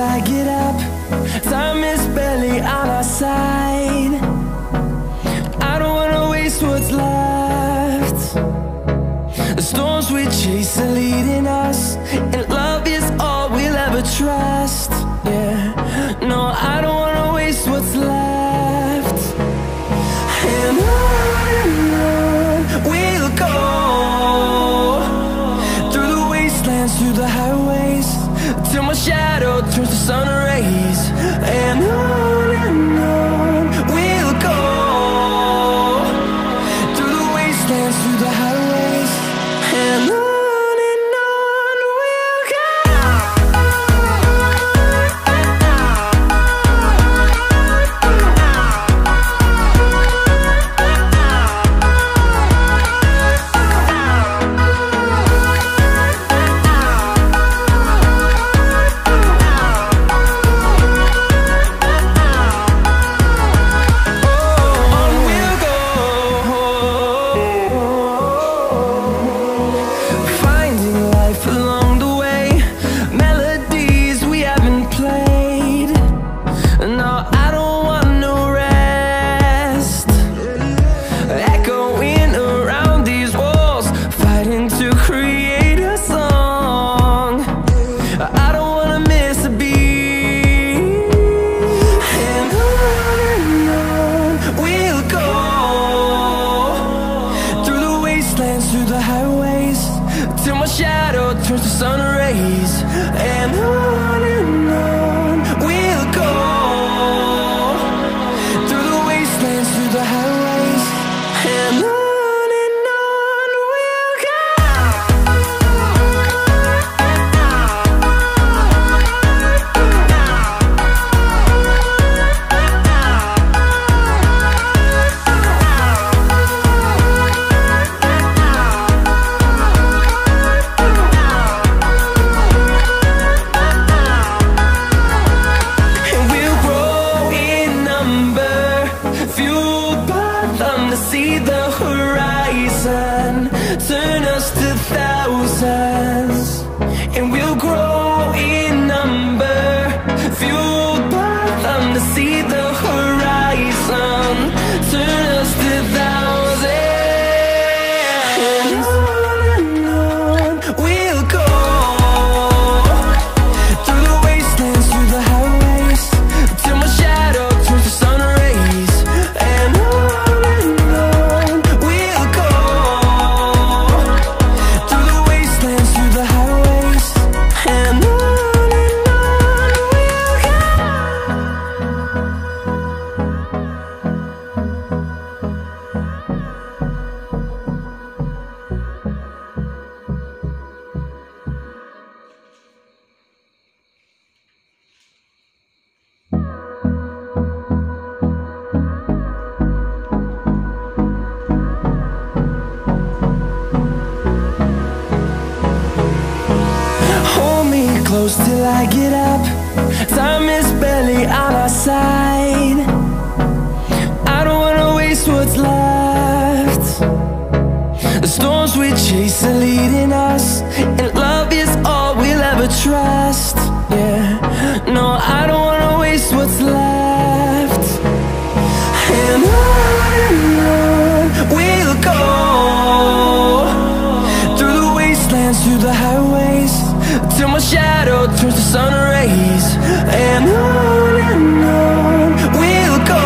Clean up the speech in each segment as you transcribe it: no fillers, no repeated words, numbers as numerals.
I get up. Time is barely on our side. I don't wanna waste what's left. The storms we chase are leading us, and love is all we'll ever trust. Yeah, no, I don't wanna waste what's left. And on we'll go, through the wastelands, through the highways, till my shadow turns to sun rays. And on we'll go, through the wastelands, through the highways, and on we'll go. Through the highways, till my shadow turns to sun rays. And on we'll go, through the wastelands, through the highways, and on we'll go. See the horizon turn us to thousands, and we'll grow in number, fueled by them. To see the horizon turn us to thousands, and on we'll go, through the wastelands, through the highways, till my shadow turns to sun rays. And close till I get up. Time is barely on our side. I don't wanna waste what's left. The storms we chase are leading us, and love is all we'll ever trust. Yeah, no, I don't wanna waste what's left. And on we'll go, through the wastelands, through the highways, till my shadow turns to sun rays. And on we'll go,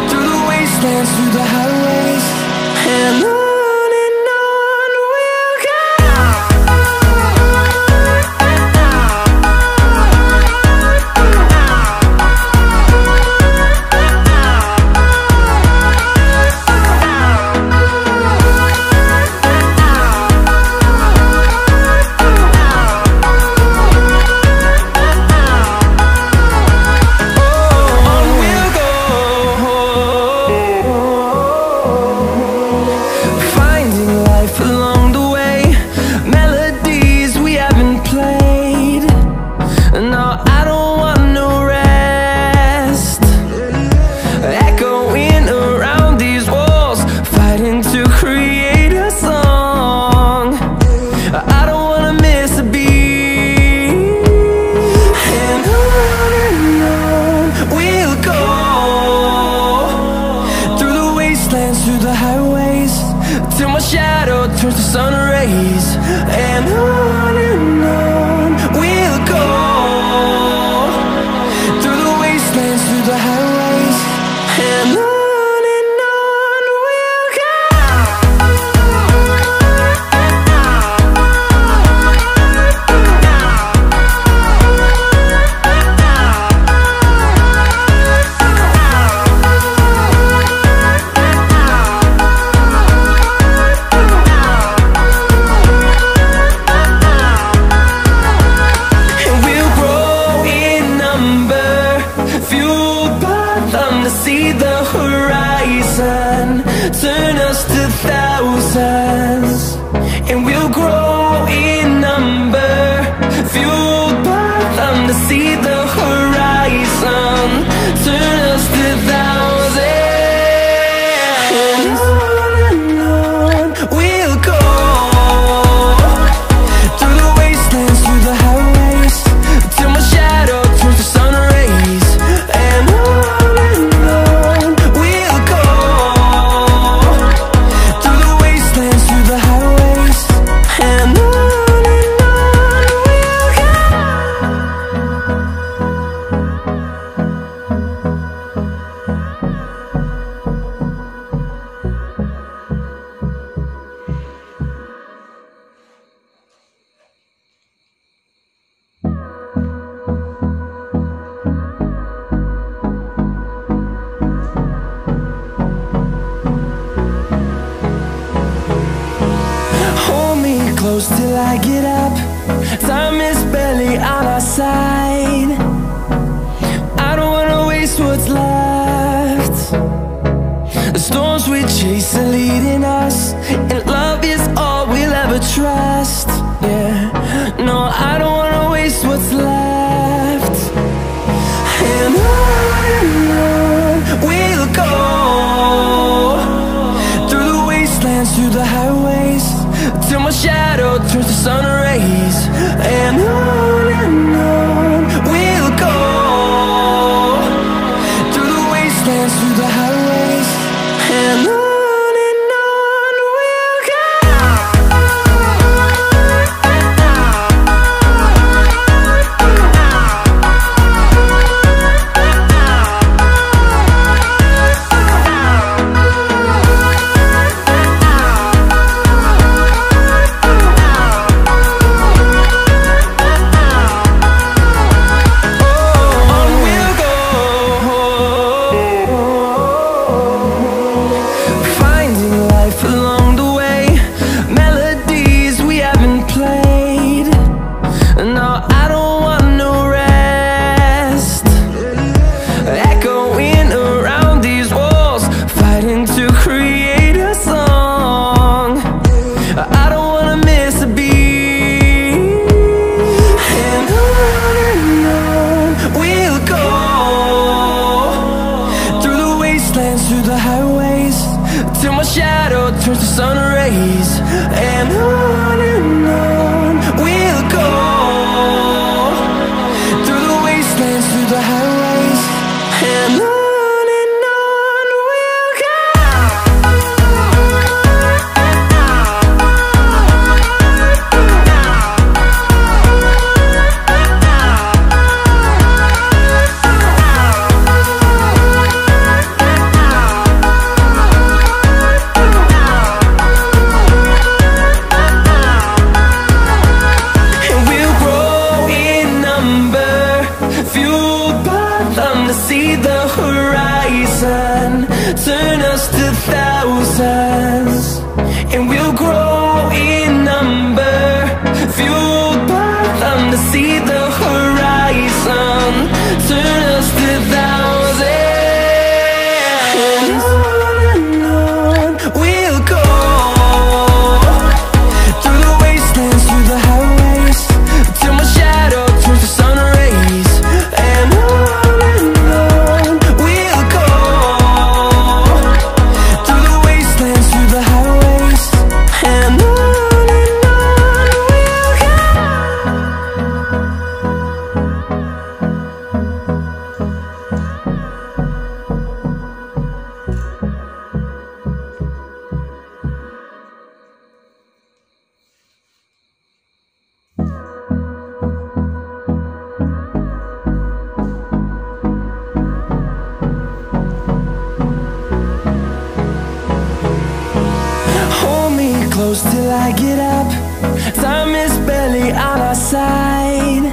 through the wastelands, through the highways, and on. I don't wanna miss a beat. till my shadow turns to sun rays. And on we'll go, through the wastelands, through the highways, and on we'll go. See the horizon, turn us to thousands, and we'll grow in number, fueled by them. To see the horizon, turn us to thousands, and on we'll go, through the wastelands, through the highways, till my shadow turns to sun rays. And close till I get up. Time is barely on our side. I don't wanna waste what's left. The storms we chase are leading us, and love is all we'll ever trust. Yeah, no, I don't wanna waste what's left. And on we'll go, through the wastelands, through the highways, till my shadow turns to sun rays. And on we'll go, through the wastelands, through the highways, and on we'll go. Through the highways, till my shadow turns to sun rays. And on we'll go, through the wastelands, through the highways, and on we'll go. To see the horizon, turn us to thousands, and we'll grow in number, fueled by them. To see the horizon, turn us to thousands, and on we'll go, through the wastelands, through the highways, till my shadow turns to sun rays. And we'll go, through the wastelands, through the highways, and close till I get up. Time is barely on our side.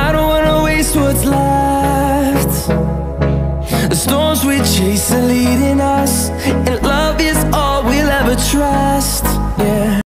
I don't wanna waste what's left. The storms we chase are leading us, and love is all we'll ever trust.